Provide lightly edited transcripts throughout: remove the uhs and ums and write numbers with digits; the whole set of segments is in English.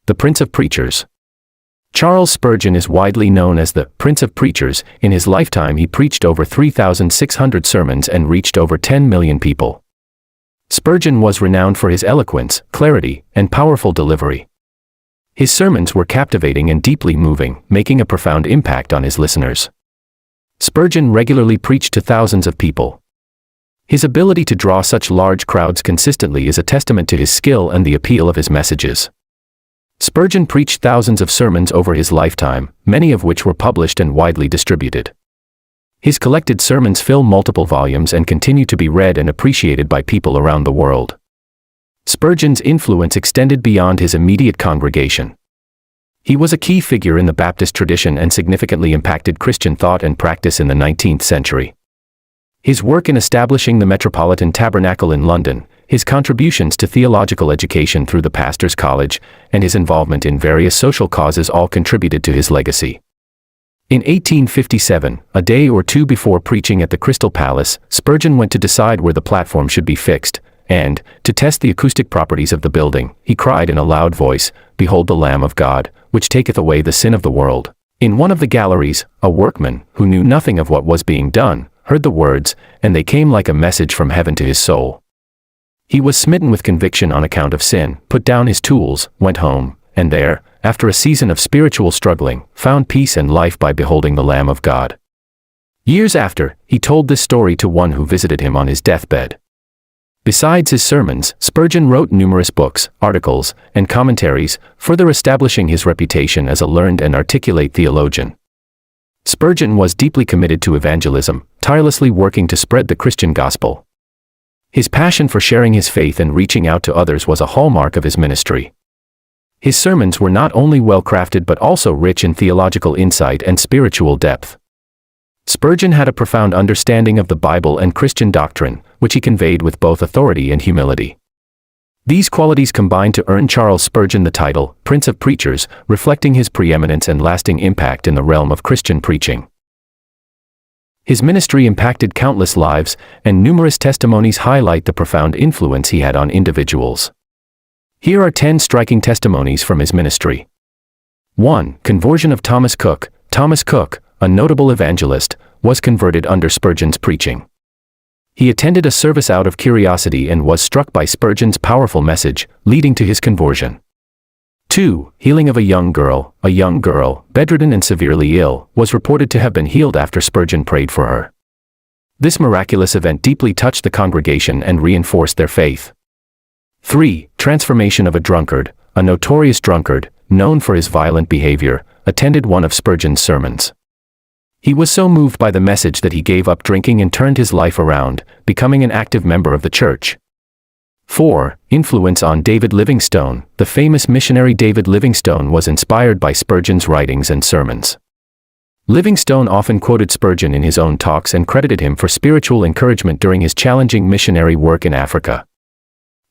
the Prince of Preachers. Charles Spurgeon is widely known as the Prince of Preachers. In his lifetime he preached over 3,600 sermons and reached over 10 million people. Spurgeon was renowned for his eloquence, clarity, and powerful delivery. His sermons were captivating and deeply moving, making a profound impact on his listeners. Spurgeon regularly preached to thousands of people. His ability to draw such large crowds consistently is a testament to his skill and the appeal of his messages. Spurgeon preached thousands of sermons over his lifetime, many of which were published and widely distributed. His collected sermons fill multiple volumes and continue to be read and appreciated by people around the world. Spurgeon's influence extended beyond his immediate congregation. He was a key figure in the Baptist tradition and significantly impacted Christian thought and practice in the 19th century. His work in establishing the Metropolitan Tabernacle in London, his contributions to theological education through the Pastor's College, and his involvement in various social causes all contributed to his legacy. In 1857, a day or two before preaching at the Crystal Palace, Spurgeon went to decide where the platform should be fixed, and, to test the acoustic properties of the building, he cried in a loud voice, "Behold the Lamb of God, which taketh away the sin of the world." In one of the galleries, a workman, who knew nothing of what was being done, heard the words, and they came like a message from heaven to his soul. He was smitten with conviction on account of sin, put down his tools, went home, and there, after a season of spiritual struggling, found peace and life by beholding the Lamb of God. Years after, he told this story to one who visited him on his deathbed. Besides his sermons, Spurgeon wrote numerous books, articles, and commentaries, further establishing his reputation as a learned and articulate theologian. Spurgeon was deeply committed to evangelism, tirelessly working to spread the Christian gospel. His passion for sharing his faith and reaching out to others was a hallmark of his ministry. His sermons were not only well-crafted but also rich in theological insight and spiritual depth. Spurgeon had a profound understanding of the Bible and Christian doctrine, which he conveyed with both authority and humility. These qualities combined to earn Charles Spurgeon the title, Prince of Preachers, reflecting his preeminence and lasting impact in the realm of Christian preaching. His ministry impacted countless lives, and numerous testimonies highlight the profound influence he had on individuals. Here are 10 striking testimonies from his ministry. 1. Conversion of Thomas Cook. Thomas Cook, a notable evangelist, was converted under Spurgeon's preaching. He attended a service out of curiosity and was struck by Spurgeon's powerful message, leading to his conversion. 2. Healing of a young girl. A young girl, bedridden and severely ill, was reported to have been healed after Spurgeon prayed for her. This miraculous event deeply touched the congregation and reinforced their faith. 3. Transformation of a drunkard. A notorious drunkard, known for his violent behavior, attended one of Spurgeon's sermons. He was so moved by the message that he gave up drinking and turned his life around, becoming an active member of the church. 4. Influence on David Livingstone. The famous missionary David Livingstone was inspired by Spurgeon's writings and sermons. Livingstone often quoted Spurgeon in his own talks and credited him for spiritual encouragement during his challenging missionary work in Africa.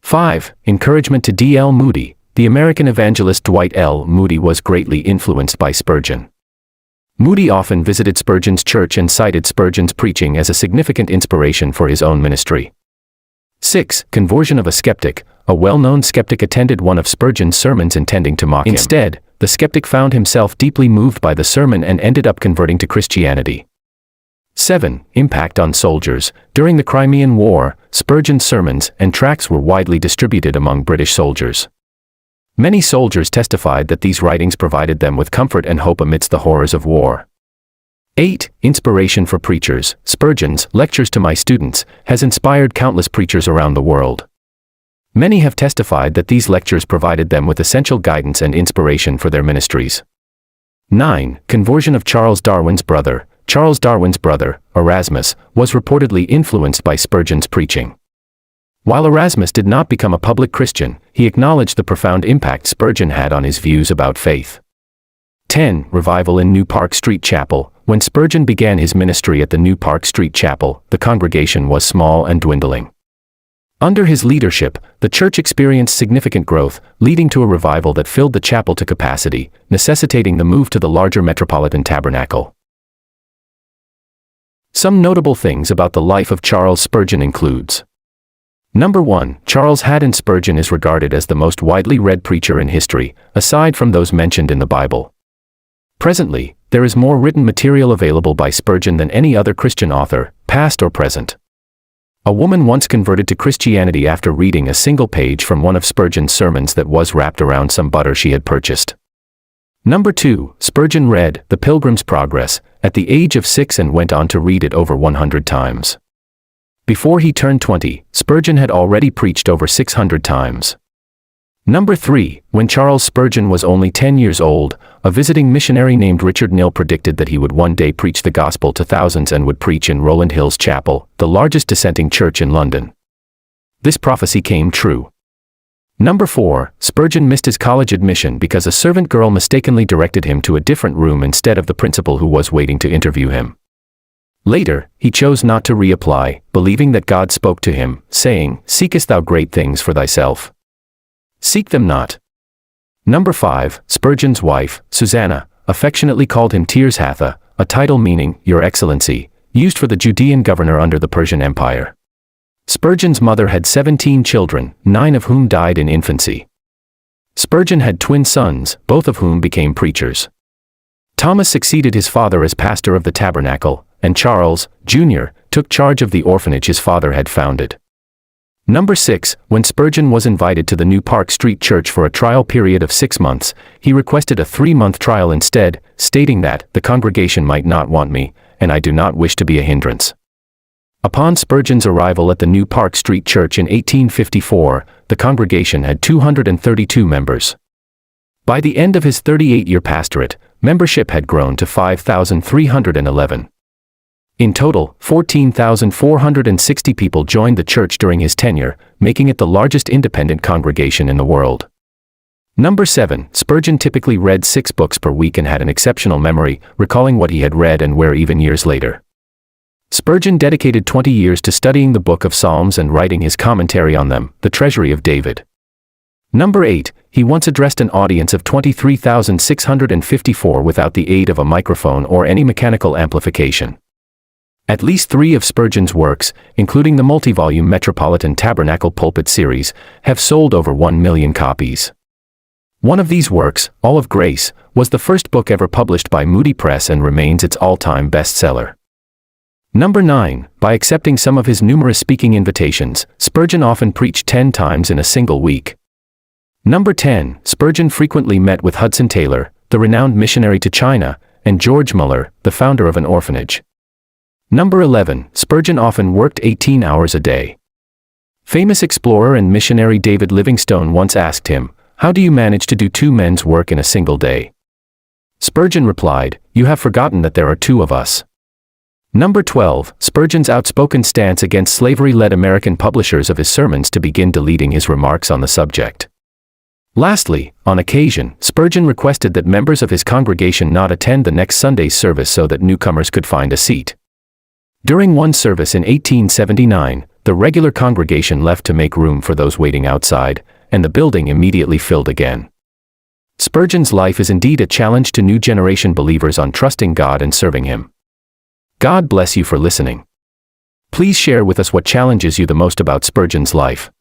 5. Encouragement to D. L. Moody. The American evangelist Dwight L. Moody was greatly influenced by Spurgeon. Moody often visited Spurgeon's church and cited Spurgeon's preaching as a significant inspiration for his own ministry. 6. Conversion of a skeptic. A well-known skeptic attended one of Spurgeon's sermons intending to mock him. Instead, the skeptic found himself deeply moved by the sermon and ended up converting to Christianity. 7. Impact on soldiers. During the Crimean War, Spurgeon's sermons and tracts were widely distributed among British soldiers. Many soldiers testified that these writings provided them with comfort and hope amidst the horrors of war. 8. Inspiration for preachers. Spurgeon's Lectures to My Students has inspired countless preachers around the world. Many have testified that these lectures provided them with essential guidance and inspiration for their ministries. 9. Conversion of Charles Darwin's brother. Charles Darwin's brother, Erasmus, was reportedly influenced by Spurgeon's preaching. While Erasmus did not become a public Christian, he acknowledged the profound impact Spurgeon had on his views about faith. 10. Revival in New Park Street Chapel. When Spurgeon began his ministry at the New Park Street Chapel, the congregation was small and dwindling. Under his leadership, the church experienced significant growth, leading to a revival that filled the chapel to capacity, necessitating the move to the larger Metropolitan Tabernacle. Some notable things about the life of Charles Spurgeon includes: Number 1. Charles Haddon Spurgeon is regarded as the most widely read preacher in history, aside from those mentioned in the Bible. Presently, there is more written material available by Spurgeon than any other Christian author, past or present. A woman once converted to Christianity after reading a single page from one of Spurgeon's sermons that was wrapped around some butter she had purchased. Number 2. Spurgeon read The Pilgrim's Progress at the age of 6 and went on to read it over 100 times. Before he turned 20, Spurgeon had already preached over 600 times. Number 3. When Charles Spurgeon was only 10 years old, a visiting missionary named Richard Knill predicted that he would one day preach the gospel to thousands and would preach in Rowland Hill's Chapel, the largest dissenting church in London. This prophecy came true. Number 4. Spurgeon missed his college admission because a servant girl mistakenly directed him to a different room instead of the principal who was waiting to interview him. Later, he chose not to reapply, believing that God spoke to him, saying, "Seekest thou great things for thyself? Seek them not." Number 5. Spurgeon's wife, Susanna, affectionately called him Tirshatha, a title meaning, Your Excellency, used for the Judean governor under the Persian Empire. Spurgeon's mother had 17 children, 9 of whom died in infancy. Spurgeon had twin sons, both of whom became preachers. Thomas succeeded his father as pastor of the Tabernacle, and Charles, Jr., took charge of the orphanage his father had founded. Number 6. When Spurgeon was invited to the New Park Street Church for a trial period of 6 months, he requested a 3-month trial instead, stating that, "The congregation might not want me, and I do not wish to be a hindrance." Upon Spurgeon's arrival at the New Park Street Church in 1854, the congregation had 232 members. By the end of his 38-year pastorate, membership had grown to 5,311. In total, 14,460 people joined the church during his tenure, making it the largest independent congregation in the world. Number 7. Spurgeon typically read 6 books per week and had an exceptional memory, recalling what he had read and where even years later. Spurgeon dedicated 20 years to studying the Book of Psalms and writing his commentary on them, The Treasury of David. Number 8. He once addressed an audience of 23,654 without the aid of a microphone or any mechanical amplification. At least 3 of Spurgeon's works, including the multi-volume Metropolitan Tabernacle pulpit series, have sold over 1 million copies. One of these works, All of Grace, was the first book ever published by Moody Press and remains its all-time bestseller. Number 9. By accepting some of his numerous speaking invitations, Spurgeon often preached 10 times in a single week. Number 10. Spurgeon frequently met with Hudson Taylor, the renowned missionary to China, and George Muller, the founder of an orphanage. Number 11. Spurgeon often worked 18 hours a day. Famous explorer and missionary David Livingstone once asked him, "How do you manage to do 2 men's work in a single day?" Spurgeon replied, "You have forgotten that there are 2 of us." Number 12. Spurgeon's outspoken stance against slavery led American publishers of his sermons to begin deleting his remarks on the subject. Lastly, on occasion, Spurgeon requested that members of his congregation not attend the next Sunday's service so that newcomers could find a seat. During one service in 1879, the regular congregation left to make room for those waiting outside, and the building immediately filled again. Spurgeon's life is indeed a challenge to new generation believers on trusting God and serving Him. God bless you for listening. Please share with us what challenges you the most about Spurgeon's life.